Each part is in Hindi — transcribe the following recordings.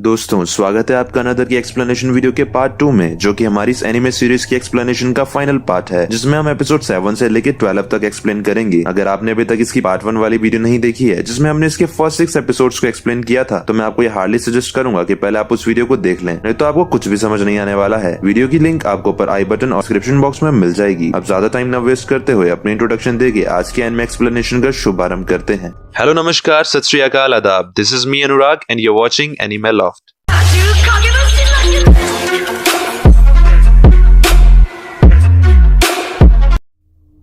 दोस्तों स्वागत है आपका अनदर की एक्सप्लेनेशन वीडियो के पार्ट 2 में, जो कि हमारी इस एनिमे सीरीज की एक्सप्लेनेशन का फाइनल पार्ट है, जिसमें हम एपिसोड 7 से लेकर 12 तक एक्सप्लेन करेंगे। अगर आपने अभी तक इसकी पार्ट 1 वाली वीडियो नहीं देखी है, जिसमें हमने इसके फर्स्ट 6 एपिसोड्स को एक्सप्लेन किया था, तो मैं आपको ये हार्डली सजेस्ट करूंगा कि पहले आप उस वीडियो को देख लें, नहीं तो आपको कुछ भी समझ नहीं आने वाला है। वीडियो की लिंक आपको ऊपर आई बटन और डिस्क्रिप्शन बॉक्स में मिल जाएगी। अब ज्यादा टाइम न वेस्ट करते हुए अपनी इंट्रोडक्शन देके आज के एनिमे एक्सप्लेनेशन का शुभारंभ करते हैं। हेलो नमस्कार, सत श्री अकाल, आदाब। This is me Anurag and you are watching anime loft.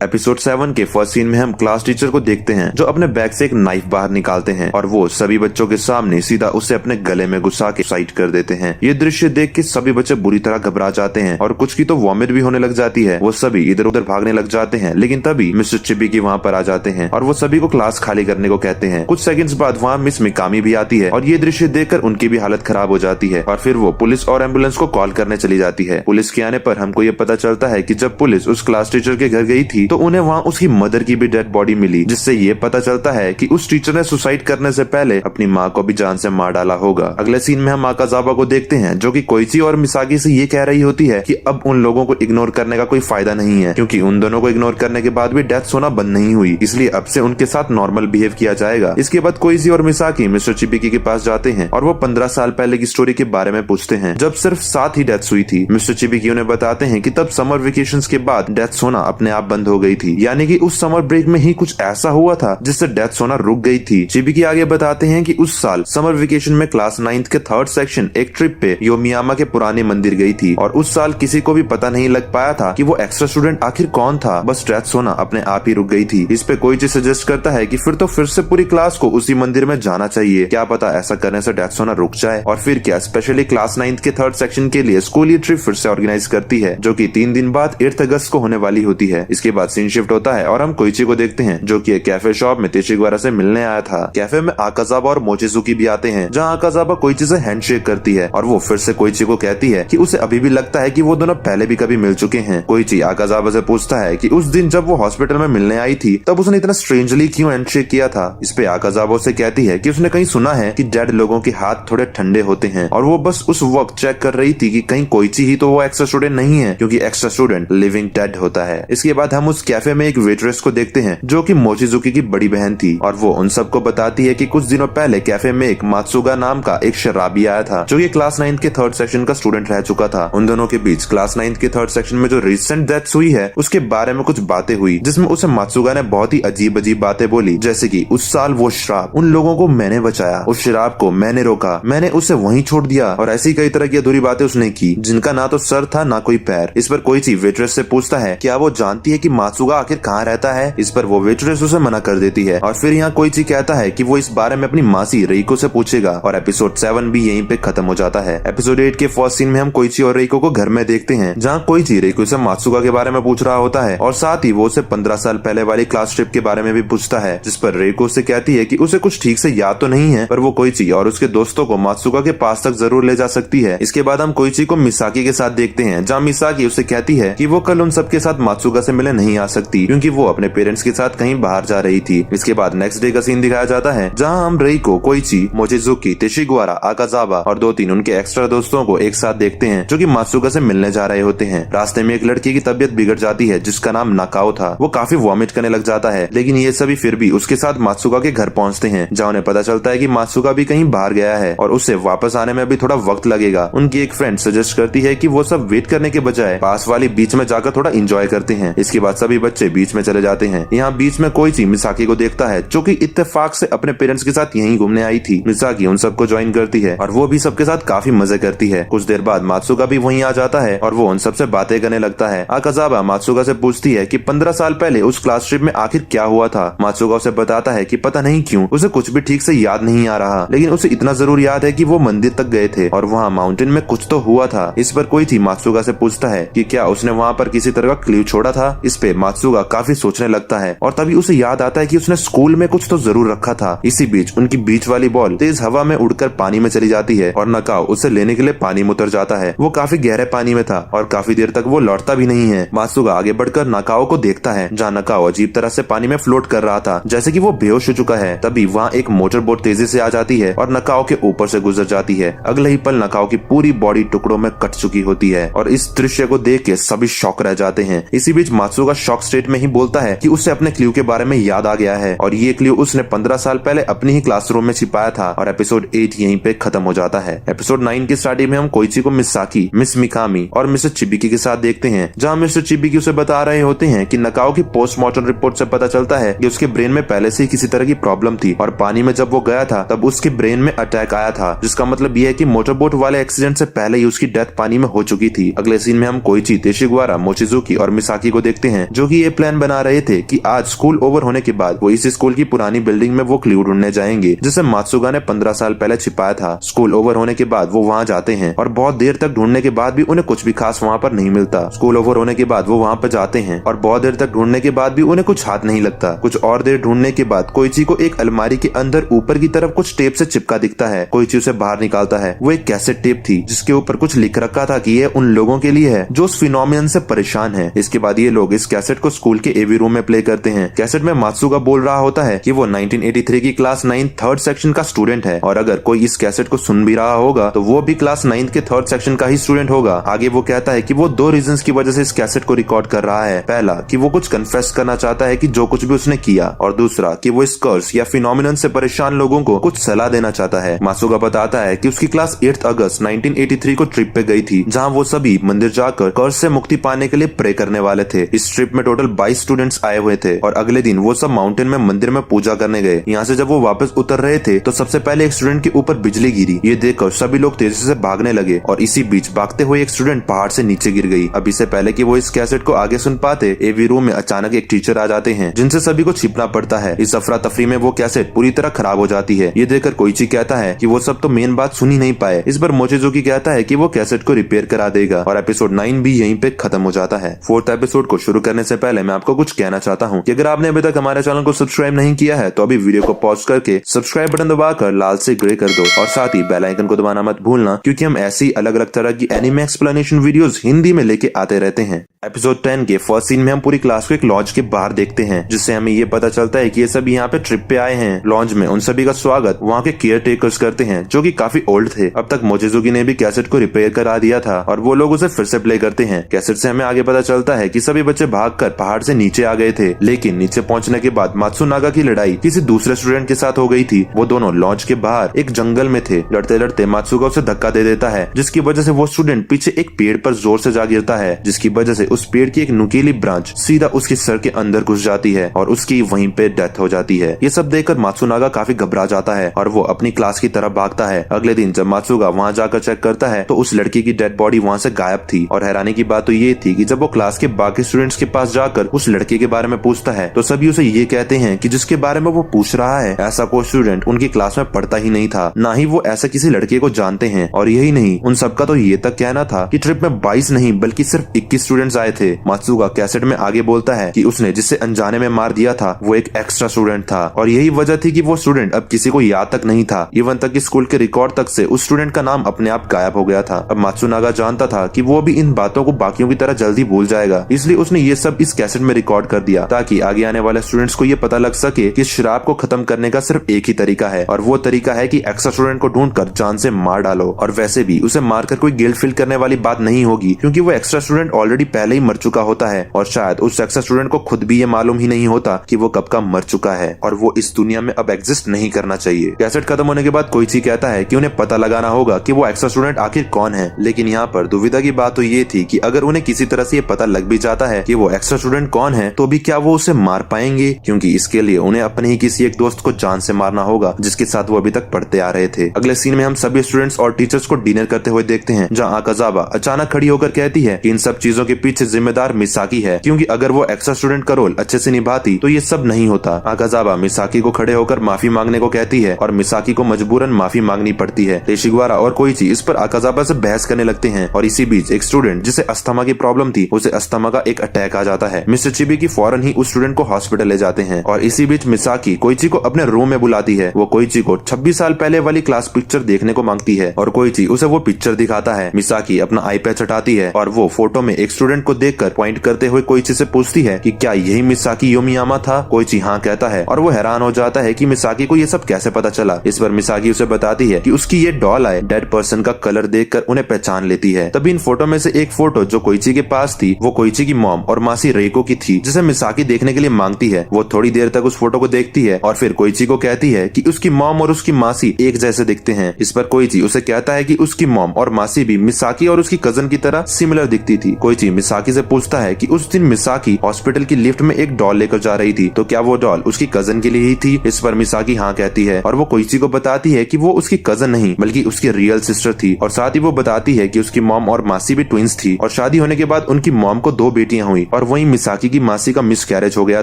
Episode 7 के फर्स्ट सीन में हम क्लास टीचर को देखते हैं, जो अपने बैग से एक नाइफ बाहर निकालते हैं और वो सभी बच्चों के सामने सीधा उसे अपने गले में घुसा के साइड कर देते हैं। ये दृश्य देख के सभी बच्चे बुरी तरह घबरा जाते हैं और कुछ की तो वॉमिट भी होने लग जाती है। वो सभी इधर उधर भागने लग जाते हैं, लेकिन तभी मिस्टर चिबिकी वहाँ पर आ जाते हैं और वो सभी को क्लास खाली करने को कहते हैं। कुछ सेकंड्स बाद वहाँ मिस मिकामी भी आती है और ये दृश्य देखकर उनकी भी हालत खराब हो जाती है और फिर वो पुलिस और एम्बुलेंस को कॉल करने चली जाती है। पुलिस के आने पर हमको ये पता चलता है कि जब पुलिस उस क्लास टीचर के घर गई थी तो उन्हें वहाँ उसकी मदर की भी डेड बॉडी मिली, जिससे ये पता चलता है कि उस टीचर ने सुसाइड करने से पहले अपनी माँ को भी जान से मार डाला होगा। अगले सीन में हम आकाजावा को देखते हैं, जो कि कोइची और मिसागी से ये कह रही होती है कि अब उन लोगों को इग्नोर करने का कोई फायदा नहीं है, क्योंकि उन दोनों को इग्नोर करने के बाद भी डेथ होना बंद नहीं हुई, इसलिए अब से उनके साथ नॉर्मल बिहेव किया जाएगा। इसके बाद कोइची और मिसागी मिस्टर चिबिकी के पास जाते हैं और वो 15 साल पहले की स्टोरी के बारे में पूछते हैं, जब सिर्फ 7 ही डेथ्स हुई थी। मिस्टर चिबिकी उन्हें बताते हैं कि तब समर वेकेशंस के बाद डेथ्स होना अपने आप बंद हो गई थी, यानी कि उस समर ब्रेक में ही कुछ ऐसा हुआ था जिससे डेथ होना रुक गई थी। चिबिकी आगे बताते हैं कि उस साल समर वेकेशन में क्लास 9th के 3rd सेक्शन एक ट्रिप पे योमियामा के पुराने मंदिर गई थी और उस साल किसी को भी पता नहीं लग पाया था कि वो एक्स्ट्रा स्टूडेंट आखिर कौन था, बस डेथ होना अपने आप ही रुक गई थी। इस पे कोई चीज सजेस्ट करता है कि फिर से पूरी क्लास को उसी मंदिर में जाना चाहिए, क्या पता ऐसा करने से डेथ होना रुक जाए। और फिर क्या स्पेशली क्लास 9th के 3rd सेक्शन के लिए स्कूल ये ट्रिप फिर से ऑर्गेनाइज करती है, जो की 3 दिन बाद 8 अगस्त को होने वाली होती है। इसके बाद सीन शिफ्ट होता है और हम कोइची को देखते हैं, जो कि एक कैफे शॉप में तेशिगवारा से मिलने आया था। कैफे में आकाजावा और मोचिजुकी भी आते हैं, जहां आकाजावा कोइची से हैंडशेक करती है और वो फिर से कोइची को कहती है कि उसे अभी भी लगता है कि वो दोनों पहले भी कभी मिल चुके हैं। कोइची आकाजावा से पूछता है कि उस दिन जब वो हॉस्पिटल में मिलने आई थी तब उसने इतना स्ट्रेंजली क्यों हैंडशेक किया था। इस पे आकाजावा उसे कहती है कि उसने कहीं सुना है कि डेड लोगों के हाथ थोड़े ठंडे होते हैं और वो बस उस वक्त चेक कर रही थी कि कहीं कोइची ही तो वो एक्स्ट्रा स्टूडेंट नहीं है, क्योंकि एक्स्ट्रा स्टूडेंट लिविंग डेड होता है। इसके बाद हम उस कैफे में एक वेट्रेस को देखते हैं, जो कि मोचिजुकी की बड़ी बहन थी और वो उन सबको बताती है कि कुछ दिनों पहले कैफे में एक मात्सुगा नाम का एक शराबी आया था, जो कि क्लास 9th के 3rd सेक्शन का स्टूडेंट रह चुका था। उन दोनों के बीच क्लास 9th के 3rd सेक्शन में जो रिसेंट डेथ हुई है उसके बारे में कुछ बातें हुई, जिसमें उसे मात्सुगा ने बहुत ही अजीब अजीब बातें बोली, जैसे कि उस साल वो शराब उन लोगों को मैंने बचाया, उस शराब को मैंने रोका, मैंने उसे वहीं छोड़ दिया, और ऐसी कई तरह की अधूरी बातें उसने की, जिनका ना तो सर था ना कोई पैर। इस पर कोई चीज वेट्रेस से पूछता है क्या वो जानती है कि मात्सुगा आखिर कहाँ रहता है। इस पर वो वेट्रेस उसे मना कर देती है और फिर यहाँ कोइची कहता है कि वो इस बारे में अपनी मासी रेइको से पूछेगा और एपिसोड 7 भी यहीं पे खत्म हो जाता है। एपिसोड 8 के फर्स्ट सीन में हम कोइची और रेइको को घर में देखते हैं, जहाँ कोइची रेइको से मात्सुगा के बारे में पूछ रहा होता है और साथ ही वो उसे 15 साल पहले वाली क्लास ट्रिप के बारे में भी पूछता है, जिस पर रेइको उसे कहती है कि उसे कुछ ठीक से याद तो नहीं है, पर वो कोइची और उसके दोस्तों को मात्सुगा के पास तक जरूर ले जा सकती है। इसके बाद हम कोइची को मिसाकी के साथ देखते हैं, जहाँ मिसाकी उसे कहती है कि वो कल उन सबके साथ मात्सुगा से मिलने नहीं आ सकती, क्योंकि वो अपने पेरेंट्स के साथ कहीं बाहर जा रही थी। इसके बाद नेक्स्ट डे का सीन दिखाया जाता है, जहां हम रेइको, कोइची, मोचिजुकी, तेशिगवारा, आकाजावा और 2-3 उनके एक्स्ट्रा दोस्तों को एक साथ देखते हैं, जो कि मात्सुगा से मिलने जा रहे होते हैं। रास्ते में एक लड़की की तबीयत बिगड़ जाती है, जिसका नाम नाकाओ था। वो काफी वॉमिट करने लग जाता है, लेकिन ये सभी फिर भी उसके साथ मात्सुगा के घर पहुंचते हैं, जहां उन्हें पता चलता है कि मात्सुगा भी कहीं बाहर गया है और उसे वापस आने में भी थोड़ा वक्त लगेगा। उनकी एक फ्रेंड सजेस्ट करती है कि वो सब वेट करने के बजाय पास वाली बीच में जाकर थोड़ा एंजॉय करते हैं। इसके बाद सभी बच्चे बीच में चले जाते हैं। यहाँ बीच में कोइची मिसाकी को देखता है, जो कि इत्तेफाक से अपने पेरेंट्स के साथ यहीं घूमने आई थी। मिसाकी उन सबको ज्वाइन करती है और वो भी सबके साथ काफी मजे करती है। कुछ देर बाद मात्सुगा भी वहीं आ जाता है और वो उन सबसे बातें करने लगता है। आकाजावा मात्सुगा से पूछती है कि 15 साल पहले उस क्लास ट्रिप में आखिर क्या हुआ था। मात्सुगा उसे बताता है कि पता नहीं क्यों उसे कुछ भी ठीक से याद नहीं आ रहा, लेकिन उसे इतना जरूर याद है कि वो मंदिर तक गए थे और वहाँ माउंटेन में कुछ तो हुआ था। इस पर कोई थी मात्सुगा से पूछता है कि क्या उसने वहाँ पर किसी तरह का क्लू छोड़ा था। इस पे पे मात्सुगा काफी सोचने लगता है और तभी उसे याद आता है कि उसने स्कूल में कुछ तो जरूर रखा था। इसी बीच उनकी बीच वाली बॉल तेज हवा में उड़कर पानी में चली जाती है और नकाओ उसे लेने के लिए पानी में उतर जाता है। वो काफी गहरे पानी में था और काफी देर तक वो लौटता भी नहीं है। मात्सुगा आगे बढ़कर नकाओ को देखता है जहाँ नकाओ अजीब तरह से पानी में फ्लोट कर रहा था, जैसे कि वो बेहोश हो चुका है। तभी वहाँ एक मोटर बोट तेजी से आ जाती है और नकाओ के ऊपर से गुजर जाती है। अगले ही पल नकाओ की पूरी बॉडी टुकड़ों में कट चुकी होती है और इस दृश्य को देख के सभी शॉक रह जाते हैं। इसी बीच मात्सुगा शॉक स्टेट में ही बोलता है कि उसे अपने क्ल्यू के बारे में याद आ गया है और ये क्ल्यू उसने 15 साल पहले अपनी ही क्लासरूम में छिपाया था। और एपिसोड 8 यहीं पे खत्म हो जाता है। एपिसोड 9 की स्टार्टिंग में हम कोइची को मिस साकी, मिस मिकामी और मिस्टर चिबिकी के साथ देखते हैं, जहाँ मिस्टर चिबिकी उसे बता रहे होते हैं कि नकाओ की पोस्टमार्टम रिपोर्ट से पता चलता है कि उसके ब्रेन में पहले से ही किसी तरह की प्रॉब्लम थी और पानी में जब वो गया था तब उसके ब्रेन में अटैक आया था, जिसका मतलब ये है कि मोटरबोट वाले एक्सीडेंट से पहले ही उसकी डेथ पानी में हो चुकी थी। अगले सीन में हम कोइची, तेशिगवारा, मोचिजुकी और मिसाकी को देखते हैं जो कि ये प्लान बना रहे थे कि आज स्कूल ओवर होने के बाद वो इस स्कूल की पुरानी बिल्डिंग में वो क्ल्यू ढूंढने जाएंगे जिसे मात्सुगा ने 15 साल पहले छिपाया था। स्कूल ओवर होने के बाद वो वहाँ जाते हैं और बहुत देर तक ढूंढने के बाद भी उन्हें कुछ भी खास वहाँ पर नहीं मिलता। स्कूल ओवर होने के बाद वो वहाँ पर जाते हैं और बहुत देर तक ढूंढने के बाद भी उन्हें कुछ हाथ नहीं लगता। कुछ और देर ढूंढने के बाद कोइची को एक अलमारी के अंदर ऊपर की तरफ कुछ टेप से चिपका दिखता है। कोइची उसे बाहर निकालता है। वो एक कैसेट टेप थी जिसके ऊपर कुछ लिख रखा था कि ये उन लोगों के लिए है जो उस फिनोमिनन से परेशान है। इसके बाद ये लोग इस कैसेट को स्कूल के एवी रूम में प्ले करते हैं। कैसेट में मात्सुगा बोल रहा होता है कि वो 1983 की क्लास 9 थर्ड सेक्शन का स्टूडेंट है और अगर कोई इस कैसेट को सुन भी रहा होगा तो वो भी क्लास 9 के थर्ड सेक्शन का ही स्टूडेंट होगा। आगे वो कहता है कि वो 2 रीजंस की वजह से इस कैसेट को रिकॉर्ड कर रहा है। पहला कि वो कुछ कन्फेस करना चाहता है कि जो कुछ भी उसने किया, और दूसरा कि वो इस कर्स या फिनोमिनन से परेशान लोगों को कुछ सलाह देना चाहता है। मात्सुगा बताता है कि उसकी क्लास 8 अगस्त 1983 को ट्रिप पे गई थी जहाँ वो सभी मंदिर जाकर कर्स से मुक्ति पाने के लिए प्रे करने वाले थे। इस ट्रिप में टोटल 22 स्टूडेंट्स आए हुए थे और अगले दिन वो सब माउंटेन में मंदिर में पूजा करने गए। यहाँ से जब वो वापस उतर रहे थे तो सबसे पहले एक स्टूडेंट के ऊपर बिजली गिरी। ये देखकर सभी लोग तेजी से भागने लगे और इसी बीच भागते हुए एक स्टूडेंट पहाड़ से नीचे गिर गई। अब इससे पहले कि वो इस कैसेट को आगे सुन पाते, एवी रूम में अचानक एक टीचर आ जाते हैं जिनसे सभी को छिपना पड़ता है। इस अफरा तफरी में वो कैसेट पूरी तरह खराब हो जाती है। ये देखकर कोइची कहता है कि वो सब तो मेन बात सुन ही नहीं पाए। इस बार मोचिजुकी कहता है कि वो कैसेट को रिपेयर करा देगा और एपिसोड 9 भी यहीं पे खत्म हो जाता है। 4th एपिसोड को शुरू करने से पहले मैं आपको कुछ कहना चाहता हूँ कि अगर आपने अभी तक हमारे चैनल को सब्सक्राइब नहीं किया है तो अभी वीडियो को पॉज करके सब्सक्राइब बटन दबाकर लाल से ग्रे कर दो और साथ ही बेल आइकन को दबाना मत भूलना, क्योंकि हम ऐसी अलग अलग तरह की एनिमे एक्सप्लेनेशन वीडियोस हिंदी में लेके आते रहते हैं। एपिसोड 10 के फर्स्ट सीन में हम पूरी क्लास को एक लॉन्च के बाहर देखते हैं, जिससे हमें ये पता चलता है कि ये सभी यहाँ पे ट्रिप पे आए हैं। लॉन्च में उन सभी का स्वागत वहाँ के केयर टेकर्स करते हैं जो कि काफी ओल्ड थे। अब तक मोचिजुकी ने भी कैसेट को रिपेयर करा दिया था और वो लोग उसे फिर से प्ले करते हैं। कैसेट से हमें आगे पता चलता है कि सभी बच्चे भागकर पहाड़ से नीचे आ गए थे, लेकिन नीचे पहुंचने के बाद मात्सुनागा की लड़ाई किसी दूसरे स्टूडेंट के साथ हो गई थी। वो दोनों लॉन्च के बाहर एक जंगल में थे। लड़ते लड़ते मात्सुगा उसे धक्का दे देता है, जिसकी वजह से वो स्टूडेंट पीछे एक पेड़ पर जोर से जा गिरता है, जिसकी वजह से उस पेड़ की एक नुकीली ब्रांच सीधा उसके सर के अंदर घुस जाती है और उसकी वहीं पे डेथ हो जाती है। ये सब देखकर मात्सुनागा काफी घबरा जाता है और वो अपनी क्लास की तरफ भागता है। अगले दिन जब मात्सुगा वहाँ जाकर चेक करता है तो उस लड़की की डेड बॉडी वहाँ से गायब थी। और हैरानी की बात तो ये थी कि जब वो क्लास के बाकी स्टूडेंट्स के पास जाकर उस लड़के के बारे में पूछता है तो सभी उसे ये कहते हैं कि जिसके बारे में वो पूछ रहा है ऐसा कोई स्टूडेंट उनकी क्लास में पढ़ता ही नहीं था, ना ही वो ऐसे किसी लड़के को जानते हैं। और यही नहीं, उन सबका तो ये तक कहना था कि ट्रिप में 22 नहीं बल्कि सिर्फ 21 स्टूडेंट्स आए थे। मात्सुगा कैसेट में आगे बोलता है कि उसने जिसे अनजाने में मार दिया था वो एक एक्स्ट्रा स्टूडेंट था और यही वजह थी कि वो स्टूडेंट अब किसी को याद तक नहीं था। इवन तक कि स्कूल के रिकॉर्ड तक से उस स्टूडेंट का नाम अपने आप गायब हो गया था। अब मात्सुनागा जानता था कि वो भी इन बातों को बाकियों की तरह जल्दी भूल जाएगा, इसलिए उसने ये सब इस कैसेट में रिकॉर्ड कर दिया ताकि आगे आने वाले स्टूडेंट्स को ये पता लग सके कि शराब को खत्म करने का सिर्फ एक ही तरीका है और वो तरीका है कि एक्स्ट्रा स्टूडेंट को ढूंढकर जान से मार डालो। और वैसे भी उसे मारकर कोई गिल्ट फील करने वाली बात नहीं होगी, क्योंकि वो एक्स्ट्रा स्टूडेंट ऑलरेडी पहले ही मर चुका होता है और शायद उस एक्स्ट्रा स्टूडेंट को खुद भी ये मालूम ही नहीं होता कि वो कब का मर चुका है और वो इस दुनिया में अब एग्जिस्ट नहीं करना चाहिए। कैसेट खत्म होने के बाद कोइची कहता है कि उन्हें पता लगाना होगा कि वो एक्स्ट्रा स्टूडेंट आखिर कौन है, लेकिन यहाँ पर दुविधा की बात तो ये थी कि अगर उन्हें किसी तरह से ये पता लग भी जाता है कि वो एक्स्ट्रा स्टूडेंट कौन है तो भी क्या वो उसे मार पाएंगे, क्योंकि इसके लिए उन्हें अपने ही किसी एक दोस्त को जान से मारना होगा जिसके साथ वो अभी तक पढ़ते आ रहे थे। अगले सीन में हम सभी स्टूडेंट्स और टीचर्स को डिनर करते हुए देखते हैं, जहाँ आकाजावा अचानक खड़ी होकर कहती है कि इन सब चीजों के पीछे पीछे जिम्मेदार मिसाकी है, क्योंकि अगर वो एक्स्ट्रा स्टूडेंट का रोल अच्छे से निभाती तो ये सब नहीं होता। आकाजावा मिसाकी को खड़े होकर माफी मांगने को कहती है और मिसाकी को मजबूरन माफी मांगनी पड़ती है। तेशिगवारा और कोइची इस पर आकाजावा से बहस करने लगते हैं और इसी बीच एक स्टूडेंट जिसे अस्थमा की प्रॉब्लम थी, उसे अस्थमा का एक अटैक आ जाता है। मिस्टर चिबी की फौरन ही उस स्टूडेंट को हॉस्पिटल ले जाते हैं और इसी बीच मिसाकी कोइची को अपने रूम में बुलाती है। वो कोइची को 26 साल पहले वाली क्लास पिक्चर देखने को मांगती है और कोइची उसे वो पिक्चर दिखाता है। मिसाकी अपना आईपैड हटाती है और वो फोटो में एक स्टूडेंट को देखकर पॉइंट करते हुए कोइची से पूछती है कि क्या यही मिसाकी योमियामा था। कोइची हाँ कहता है और वो हैरान हो जाता है कि मिसाकी को ये सब कैसे पता चला। इस पर मिसाकी उसे बताती है कि उसकी ये डॉल आए डेड पर्सन का कलर देखकर उन्हें पहचान लेती है। तभी इन फोटो में से एक फोटो जो कोइची के पास थी वो कोइची की मॉम और मासी रेको की थी, जिसे मिसाकी देखने के लिए मांगती है। वो थोड़ी देर तक उस फोटो को देखती है और फिर कोइची को कहती है कि उसकी मॉम और उसकी मासी एक जैसे दिखते हैं। इस पर कोइची उसे कहता है कि उसकी मॉम और मासी भी मिसाकी और उसकी कजन की तरह सिमिलर दिखती थी। कोइची मिसाकी से पूछता है कि उस दिन मिसाकी हॉस्पिटल की लिफ्ट में एक डॉल लेकर जा रही थी, तो क्या वो डॉल उसकी कजन के लिए ही थी। इस पर मिसाकी हाँ कहती है और वो कोइची को बताती है कि वो उसकी कजन नहीं बल्कि उसकी रियल सिस्टर थी और साथ ही वो बताती है कि उसकी मॉम और मासी भी ट्विंस थी और शादी होने के बाद उनकी मॉम को 2 बेटियां हुई और वहीं मिसाकी की मासी का मिसकैरेज हो गया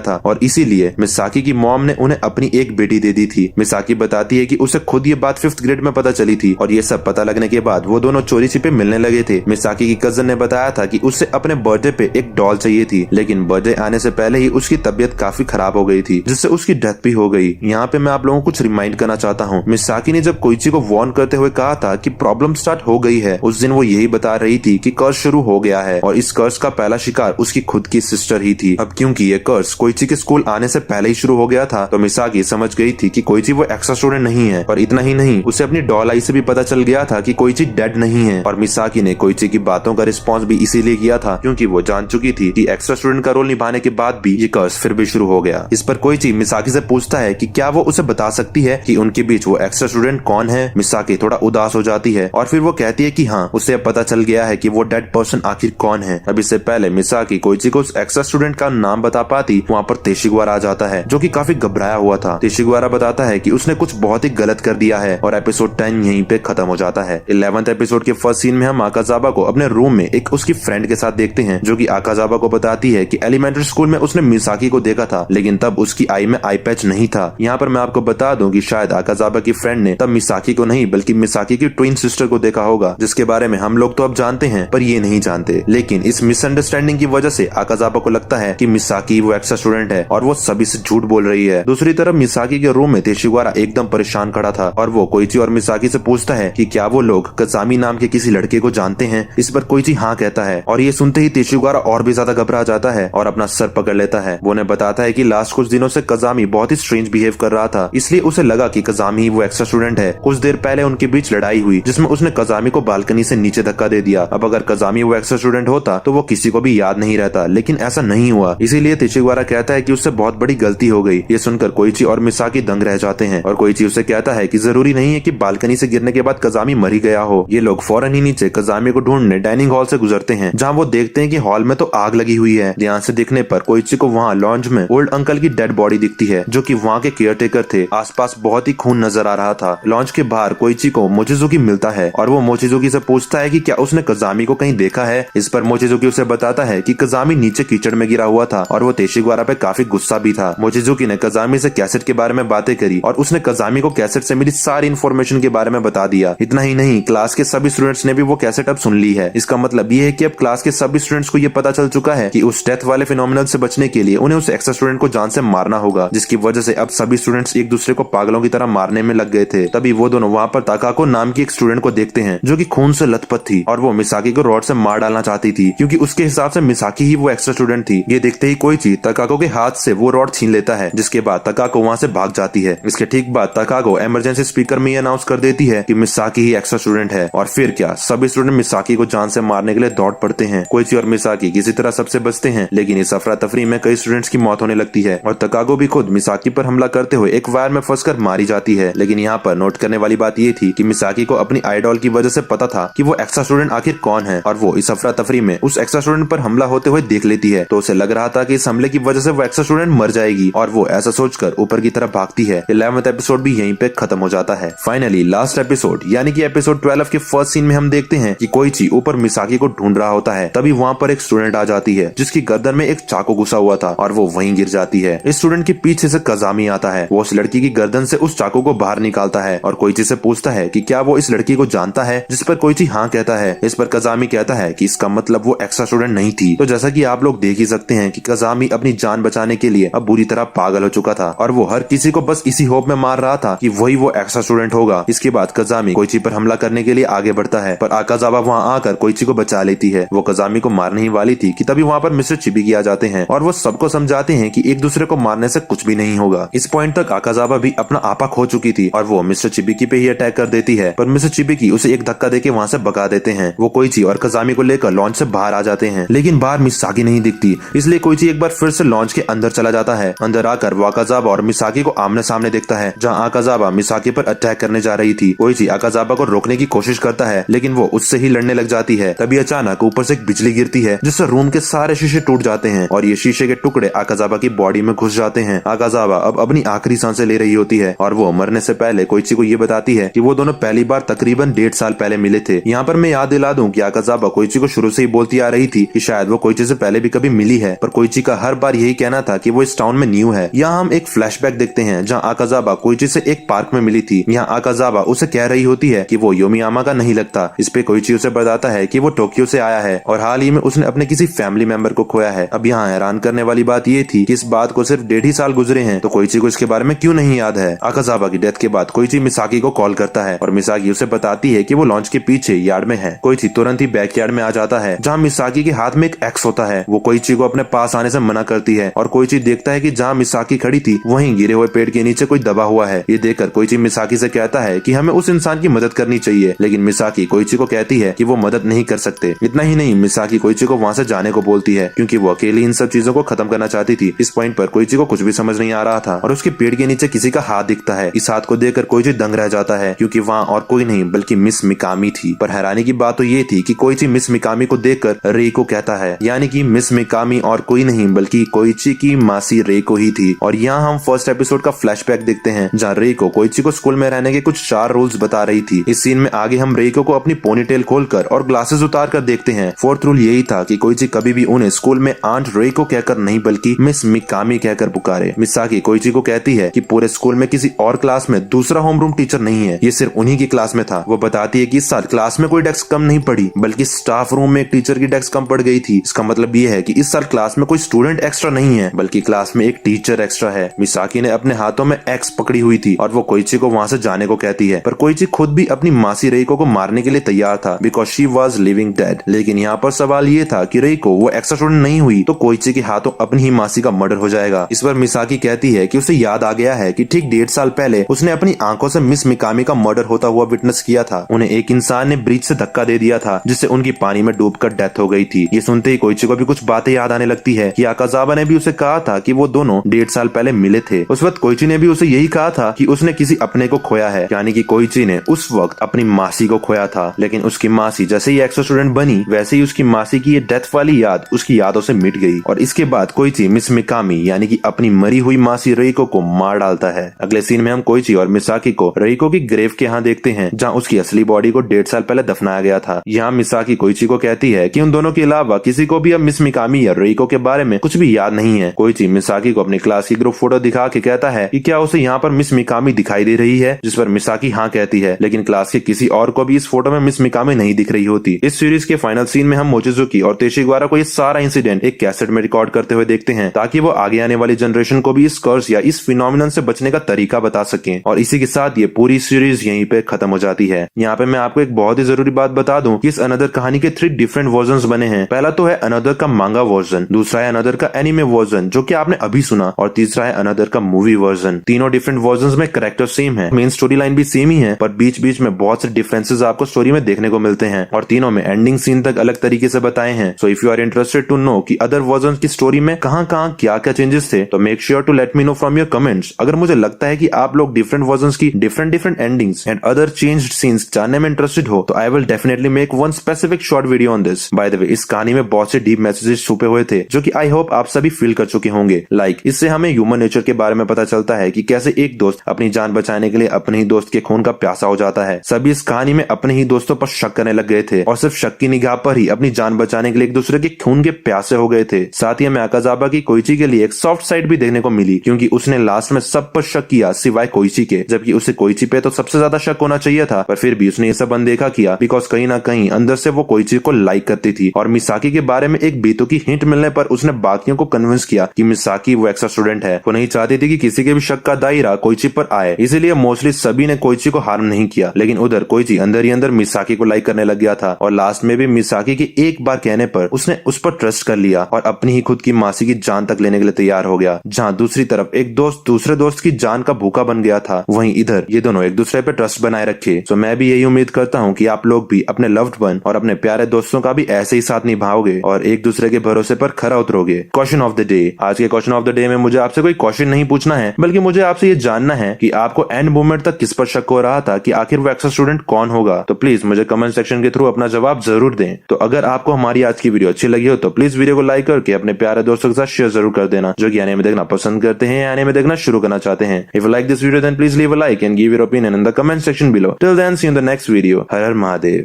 था और इसीलिए मिसाकी की मॉम ने उन्हें अपनी एक बेटी दे दी थी। मिसाकी बताती है कि उसे खुद ये बात 5th ग्रेड में पता चली थी और ये सब पता लगने के बाद वो दोनों चोरी छिपे मिलने लगे थे। मिसाकी की कजन ने बताया था कि उसे अपने बर्थडे पे एक डॉल चाहिए थी, लेकिन बर्थडे आने से पहले ही उसकी तबीयत काफी खराब हो गई थी, जिससे उसकी डेथ भी हो गई। यहाँ पे मैं आप लोगों को कुछ रिमाइंड करना चाहता हूँ। मिसाकी ने जब कोइची को वार्न करते हुए कहा था कि प्रॉब्लम स्टार्ट हो गई है, उस दिन वो यही बता रही थी कि कर्ज शुरू हो गया है और इस कर्ज का पहला शिकार उसकी खुद की सिस्टर ही थी। अब क्योंकि ये कर्ज कोइची के स्कूल आने से पहले ही शुरू हो गया था तो मिसाकी समझ गई थी कि कोइची वो एक्स्ट्रा स्टूडेंट नहीं है। और इतना ही नहीं, उसे अपनी डॉल आई से भी पता चल गया था कि कोइची डेड नहीं है और मिसाकी ने कोइची की बातों का रिस्पॉन्स भी इसीलिए किया था क्योंकि वो जान चुकी थी कि एक्स्ट्रा स्टूडेंट का रोल निभाने के बाद भी ये कर्ज फिर भी शुरू हो गया। इस पर कोइची मिसाकी से पूछता है कि क्या वो उसे बता सकती है कि उनके बीच वो एक्स्ट्रा स्टूडेंट कौन है। मिसाकी थोड़ा उदास हो जाती है और फिर वो कहती है कि हाँ, उसे अब पता चल गया है कि वो डेड पर्सन आखिर कौन है। अब इससे पहले मिसाकी कोइची को उस एक्स्ट्रा स्टूडेंट का नाम बता पाती, वहाँ पर तेशिगवारा आ जाता है जो कि काफी घबराया हुआ था। तेशिगवारा बताता है कि उसने कुछ बहुत ही गलत कर दिया है और एपिसोड 10 यहीं पे खत्म हो जाता है। 11th एपिसोड के फर्स्ट सीन में हम आकाजावा को अपने रूम में एक उसकी फ्रेंड के साथ देखते हैं जो कि आकाजावा को बताती है कि एलिमेंट्री स्कूल में उसने मिसाकी को देखा था, लेकिन तब उसकी आई में आई पैच नहीं था। यहाँ पर मैं आपको बता दूं कि शायद आकाजावा की फ्रेंड ने तब मिसाकी को नहीं बल्कि मिसाकी की ट्विन सिस्टर को देखा होगा, जिसके बारे में हम लोग तो अब जानते हैं पर ये नहीं जानते। लेकिन इस मिसअंडरस्टैंडिंग की वजह से आकाजावा को लगता है कि मिसाकी वो एक्स्ट्रा स्टूडेंट है और वो सभी से झूठ बोल रही है। दूसरी तरफ मिसाकी के रूम में तेशिगवारा एकदम परेशान खड़ा था और वो कोइची और मिसाकी से पूछता है कि क्या वो लोग कजामी नाम के किसी लड़के को जानते हैं। इस पर कोइची हाँ कहता है और ये सुनते ही तेशिगवारा और भी ज्यादा घबरा जाता है और अपना सर पकड़ लेता है। वो उन्हें बताता है कि लास्ट कुछ दिनों से कजामी बहुत ही स्ट्रेंज बिहेव कर रहा था, इसलिए उसे लगा कि कजामी ही वो एक्स्ट्रा स्टूडेंट है। कुछ देर पहले उनके बीच लड़ाई हुई जिसमें उसने कजामी को बालकनी से नीचे धक्का दे दिया। अब अगर कजामी वो एक्स्ट्रा स्टूडेंट होता तो वो किसी को भी याद नहीं रहता, लेकिन ऐसा नहीं हुआ, इसीलिए तेशिगवारा कहता है कि उससे बहुत बड़ी गलती हो गई। ये सुनकर कोइची और मिसाकी दंग रह जाते हैं और कोइची उसे कहता है कि जरूरी नहीं है कि बालकनी से गिरने के बाद कजामी मर ही गया हो। ये लोग फौरन ही नीचे कजामी को ढूंढने डाइनिंग हॉल से गुजरते हैं, जहाँ वो देखते हैं कि हॉल में तो आग लगी हुई है। ध्यान से देखने पर कोइची को वहाँ लॉन्ज में ओल्ड अंकल की डेड बॉडी दिखती है जो कि वहाँ के केयरटेकर थे। आसपास बहुत ही खून नजर आ रहा था। लॉन्ज के बाहर कोइची को मोचिजुकी मिलता है और वो मोचिजुकी से पूछता है कि क्या उसने कजामी को कहीं देखा है। इस पर मोचिजुकी उसे बताता है कि कजामी नीचे कीचड़ में गिरा हुआ था और वो तेशिगवारा पे काफी गुस्सा भी था। मोचिजुकी ने कजामी से कैसेट के बारे में बातें करी और उसने कजामी को कैसेट से मिली सारी इन्फॉर्मेशन के बारे में बता दिया। इतना ही नहीं, क्लास के सभी स्टूडेंट्स ने भी वो कैसेट अब सुन ली है। इसका मतलब ये है कि अब क्लास के सभी स्टूडेंट्स को ये पता चल चुका है कि उस डेथ वाले फिनोमिनल से बचने के लिए उन्हें उस एक्स्ट्रा स्टूडेंट को जान से मारना होगा, जिसकी वजह से अब सभी स्टूडेंट्स एक दूसरे को पागलों की तरह मारने में लग गए थे। तभी वो दोनों वहाँ पर ताकाको नाम की एक स्टूडेंट को देखते हैं जो कि खून से लथपथ थी और वो मिसाकी को रॉड से मार डालना चाहती थी क्योंकि उसके हिसाब से मिसाकी ही वो एक्स्ट्रा स्टूडेंट थी। ये देखते ही कोइची ताकाको के हाथ से वो रॉड छीन लेता है, जिसके बाद ताकाको वहाँ से भाग जाती है। इसके ठीक बाद ताकाको इमरजेंसी स्पीकर में अनाउंस कर देती है कि मिसाकी ही एक्स्ट्रा स्टूडेंट है और फिर क्या, सभी स्टूडेंट मिसाकी को जान से मारने के लिए दौड़ पड़ते हैं। कोइची और मिसाकी किसी तरह सबसे बचते हैं, लेकिन इस अफरा तफरी में कई स्टूडेंट्स की मौत होने लगती है और ताकाको भी खुद मिसाकी पर हमला करते हुए एक वायर में फंसकर मारी जाती है। लेकिन यहाँ पर नोट करने वाली बात ये थी कि मिसाकी को अपनी आइडॉल की वजह से पता था कि वो एक्स्ट्रा स्टूडेंट आखिर कौन है और वो इस अफरा तफरी में उस एक्स्ट्रा स्टूडेंट पर हमला होते हुए देख लेती है, तो उसे लग रहा था कि इस हमले की वजह से वो एक्स्ट्रा स्टूडेंट मर जाएगी और वो ऐसा सोचकर ऊपर की तरफ भागती है। 11th एपिसोड भी यहीं पे खत्म हो जाता है। फाइनली लास्ट एपिसोड यानी कि एपिसोड 12 के फर्स्ट सीन में हम देखते हैं कि कोइची ऊपर मिसाकी को ढूंढ रहा होता है। तभी वहाँ वहाँ पर एक स्टूडेंट आ जाती है जिसकी गर्दन में एक चाकू घुसा हुआ था और वो वहीं गिर जाती है। इस स्टूडेंट के पीछे से कजामी आता है, वो उस लड़की की गर्दन से उस चाकू को बाहर निकालता है और कोइची से पूछता है कि क्या वो इस लड़की को जानता है, जिस पर कोइची हाँ कहता है। इस पर कजामी कहता है कि इसका मतलब वो एक्स्ट्रा स्टूडेंट नहीं थी। तो जैसा कि आप लोग देख ही सकते हैं कि कजामी अपनी जान बचाने के लिए अब बुरी तरह पागल हो चुका था और वो हर किसी को बस इसी होप में मार रहा था कि वही वो एक्स्ट्रा स्टूडेंट होगा। इसके बाद कजामी कोइची पर हमला करने के लिए आगे बढ़ता है, पर आकाजावा वहाँ आकर कोइची को बचा लेती है। वो कजामी को मारने ही वाली थी कि तभी वहाँ पर मिस्टर चिबिकी आ जाते हैं और वो सबको समझाते हैं कि एक दूसरे को मारने से कुछ भी नहीं होगा। इस पॉइंट तक आकाजावा भी अपना आपा खो चुकी थी और वो मिस्टर चिबिकी पे ही अटैक कर देती है, पर मिस्टर चिबिकी उसे एक धक्का देके वहाँ से भगा देते हैं। वो कोइची और कजामी को लेकर लॉन्च से बाहर आ जाते हैं, लेकिन बाहर मिसाकी नहीं दिखती, इसलिए कोइची एक बार फिर से लॉन्च के अंदर चला जाता है। अंदर आकर वो आकाजावा और मिसाकी को आमने सामने देखता है। जहाँ आकाजावा मिसाकी पर अटैक करने जा रही थी, कोइची आकाजावा को रोकने की कोशिश करता है, लेकिन वो उससे ही लड़ने लग जाती है। तभी अचानक ऊपर से एक बिजली गिरती है जिससे रूम के सारे शीशे टूट जाते हैं और ये शीशे के टुकड़े आकाजावा की बॉडी में घुस जाते हैं। आकाजावा अब अपनी आखिरी सांसें ले रही होती है और वो मरने से पहले कोइची को ये बताती है कि वो दोनों पहली बार तकरीबन 1.5 साल पहले मिले थे। यहाँ पर मैं याद दिला दूं कि आकाजावा कोइची को शुरू से ही बोलती आ रही थी कि शायद वो कोइची से पहले भी कभी मिली है, पर कोइची का हर बार यही कहना था कि वो इस टाउन में न्यू है। यहाँ हम एक फ्लैशबैक देखते हैं जहाँ आकाजावा कोइची से एक पार्क में मिली थी। यहाँ आकाजावा उसे कह रही होती है कि वो योमियामा का नहीं लगता। इस पे कोइची उसे बताता है कि वो टोक्यो से आया है और हाल ही में उसने अपने किसी फैमिली मेंबर को खोया है। अब यहाँ हैरान करने वाली बात ये थी कि इस बात को सिर्फ 1.5 ही साल गुजरे हैं, तो कोइची को इसके बारे में क्यों नहीं याद है। आकाजावा की डेथ के बाद कोइची मिसाकी को कॉल करता है और मिसाकी उसे बताती है कि वो लॉन्च के पीछे यार्ड में है। कोइची तुरंत ही बैकयार्ड में आ जाता है जहाँ मिसाकी के हाथ में एक एक्स होता है। वो कोइची को अपने पास आने से मना करती है और कोइची देखता है कि जहाँ मिसाकी खड़ी थी वहीं गिरे हुए पेड़ के नीचे कोई दबा हुआ है। ये देखकर कोइची मिसाकी से कहता है कि हमें उस इंसान की मदद करनी चाहिए, लेकिन मिसाकी कोइची को कहती है कि वो मदद नहीं कर सकते। इतना ही नहीं, मिसाकी कोइची को वहाँ से जाने को बोलती है क्योंकि वो अकेली इन सब चीजों को खत्म करना चाहती थी। इस पॉइंट पर कोइची को कुछ भी समझ नहीं आ रहा था और उसके पेड़ के नीचे किसी का हाथ दिखता है। इस हाथ को देखकर कोइची दंग रह जाता है क्योंकि वहाँ और कोई नहीं बल्कि मिस मिकामी थी। पर हैरानी की बात तो ये थी कि कोइची मिस मिकामी को देखकर रेइको कहता है, यानी कि मिस मिकामी और कोई नहीं बल्कि कोइची की मासी रेइको ही थी। और यहाँ हम फर्स्ट एपिसोड का फ्लैशबैक देखते हैं जहाँ रेइको कोइची को स्कूल में रहने के कुछ 4 रूल्स बता रही थी। इस सीन में आगे हम रेइको को अपनी पोनीटेल खोलकर और ग्लासेस उतार कर देखते हैं। 4th रूल यही था कि कोइची कभी भी उन्हें स्कूल में आंट रेइको कहकर नहीं बल्कि मिस मिकामी कहकर पुकारे। मिसाकी कोइची को कहती है कि पूरे स्कूल में किसी और क्लास में दूसरा होमरूम टीचर नहीं है, ये सिर्फ उन्हीं की क्लास में था। वो बताती है कि इस साल क्लास में कोई डेस्क कम नहीं पड़ी बल्कि स्टाफ रूम में एक टीचर की डेस्क कम पड़ गई थी। इसका मतलब ये है कि इस साल क्लास में कोई स्टूडेंट एक्स्ट्रा नहीं है बल्कि क्लास में एक टीचर एक्स्ट्रा है। मिसाकी ने अपने हाथों में एक्स पकड़ी हुई थी और वो कोइची को वहाँ से जाने को कहती है, पर कोइची खुद भी अपनी मासी रेइको को मारने के लिए तैयार था because she was living dead. लेकिन यहाँ पर सवाल ये था कि रेइको वो एक्स्ट्रा स्टूडेंट नहीं हुई तो कोइची के हाथों अपनी ही मासी का मर्डर हो जाएगा। इस पर मिसाकी कहती है कि उसे याद आ गया है कि ठीक 1.5 साल पहले उसने अपनी आंखों से मिस मिकामी का मर्डर होता हुआ विटनेस किया था। उन्हें एक इंसान ने ब्रिज से धक्का दे दिया था जिससे उनकी पानी में डूबकर डेथ हो गई थी। ये सुनते ही कोइची को भी कुछ बातें याद आने लगती है कि आकाजावा ने भी उसे कहा था कि वो दोनों 1.5 साल पहले मिले थे। उस वक्त कोइची ने भी उसे यही कहा था कि उसने किसी अपने को खोया है, यानी कि कोइची ने उस वक्त अपनी मासी को खोया था। लेकिन उसकी मासी जैसे ही एक्स्ट्रा स्टूडेंट बनी वैसे ही उसकी मासी की ये डेथ वाली याद उसकी यादों से मिट गई और इसके बाद कोइची मिस मिकामी यानी कि अपनी मरी हुई मासी रेइको को मार डालता है। अगले सीन में हम कोइची और मिसाकी को रेइको की ग्रेव के यहाँ देखते हैं जहाँ उसकी असली बॉडी को 1.5 साल पहले दफनाया गया था। यहाँ मिसाकी कोइची को कहती है कि उन दोनों के अलावा किसी को भी अब मिस मिकामी या रेइको के बारे में कुछ भी याद नहीं है। कोइची मिसाकी को अपनी क्लास की ग्रुप फोटो दिखा के कहता है कि क्या उसे यहाँ पर मिस मिकामी दिखाई दे रही है, जिस पर मिसाकी हाँ कहती है, लेकिन क्लास के किसी और को भी इस फोटो में मिस मिकामी नहीं दिख रही होती। इस सीरीज के फाइनल सीन में हम मोचिजुकी और तेशिगवारा को ये सारा इंसिडेंट एक कैसेट में रिकॉर्ड करते हुए देखते हैं ताकि वो आगे आने वाली जनरेशन को भी इस कर्स या इस फिनोमिनन से बचने का तरीका बता सकें। और इसी के साथ ये पूरी सीरीज यहीं पे खत्म हो जाती है। यहाँ पे मैं आपको एक बहुत ही जरूरी बात बता दूं कि इस अनदर कहानी के 3 डिफरेंट वर्जन्स बने हैं। पहला तो है अनदर का मांगा वर्जन, दूसरा है अनदर का एनिमे वर्जन जो कि आपने अभी सुना, और तीसरा है अनदर का मूवी वर्जन। तीनों डिफरेंट वर्जन्स में कैरेक्टर सेम है, मेन स्टोरी लाइन भी सेम ही है, पर बीच बीच में बहुत से डिफरेंसेस आपको स्टोरी में देखने को मिलते हैं और तीनों में एंडिंग सीन तक अलग तरीके से बताए हैं। So if you are interested to know कि अदर वर्जन की स्टोरी में कहाँ क्या क्या चेंजेस थे तो make sure to let me know from your comments. अगर मुझे लगता है कि आप लोग डिफरेंट वर्जन्स की different endings and other changed scenes जानने में इंटरेस्टेड हो तो I will definitely make one specific short video on this. By the way, इस कहानी में बहुत से डीप मैसेजेस छुपे हुए थे जो कि आई होप आप सभी फील कर चुके होंगे। लाइक इससे हमें ह्यूमन नेचर के बारे में पता चलता है कि कैसे एक दोस्त अपनी जान बचाने के लिए अपने ही दोस्त के खून का प्यासा हो जाता है। सभी इस कहानी में अपने ही दोस्तों पर शक करने लग गए थे और सिर्फ शक की निगाह पर ही अपनी जान जान बचाने के लिए एक दूसरे के खून के प्यासे हो गए थे। साथ ही हमें अकाजाबा की कोइची के लिए एक सॉफ्ट साइड भी देखने को मिली, क्योंकि उसने लास्ट में सब पर शक किया सिवाय कोइची के, जबकि उसे कोइची पे तो सबसे ज्यादा शक होना चाहिए था, पर फिर भी उसने ये सब अनदेखा किया बिकॉज कहीं ना कहीं अंदर से वो कोइची को लाइक करती थी। और मिसाकी के बारे में एक बीतो की हिंट मिलने पर उसने बाकियों को कन्विंस किया कि मिसाकी वो एक्स्ट्रा स्टूडेंट है। वो नहीं चाहती थी कि किसी के भी शक का दायरा कोइची पर आए, इसीलिए मोस्टली सभी ने कोइची को हार्म नहीं किया। लेकिन उधर कोइची अंदर ही अंदर मिसाकी को लाइक करने लग गया था और लास्ट में भी मिसाकी के एक बार कहने पर उसने उस पर ट्रस्ट कर लिया और अपनी ही खुद की मासी की जान तक लेने के लिए तैयार हो गया। जहाँ दूसरी तरफ एक दोस्त दूसरे दोस्त की जान का भूखा बन गया था, वहीं इधर ये दोनों एक दूसरे पे ट्रस्ट बनाए रखे। तो मैं भी यही उम्मीद करता हूँ कि आप लोग भी अपने लव्ड वन और अपने प्यारे दोस्तों का भी ऐसे ही साथ निभाओगे और एक दूसरे के भरोसे पर खरा उतरोगे। Question of the day. आज के क्वेश्चन ऑफ द डे में मुझे आपसे कोई क्वेश्चन नहीं पूछना है, बल्कि मुझे आपसे ये जानना है कि आपको एंड मोमेंट तक किस पर शक हो रहा था कि आखिर वो एक्स्ट्रा स्टूडेंट कौन होगा। तो प्लीज मुझे कमेंट सेक्शन के थ्रू अपना जवाब जरूर दें। तो अगर आपको हमारी आज की वीडियो अच्छी लगी हो तो प्लीज वीडियो को लाइक करके अपने प्यारे दोस्तों के साथ शेयर जरूर कर देना, जो कि एनीमे देखना पसंद करते हैं या एनीमे देखना शुरू करना चाहते हैं। If you like this video, then please leave a like and give your opinion in the comment section below. Till then, see you in the next video. Her her Mahadev.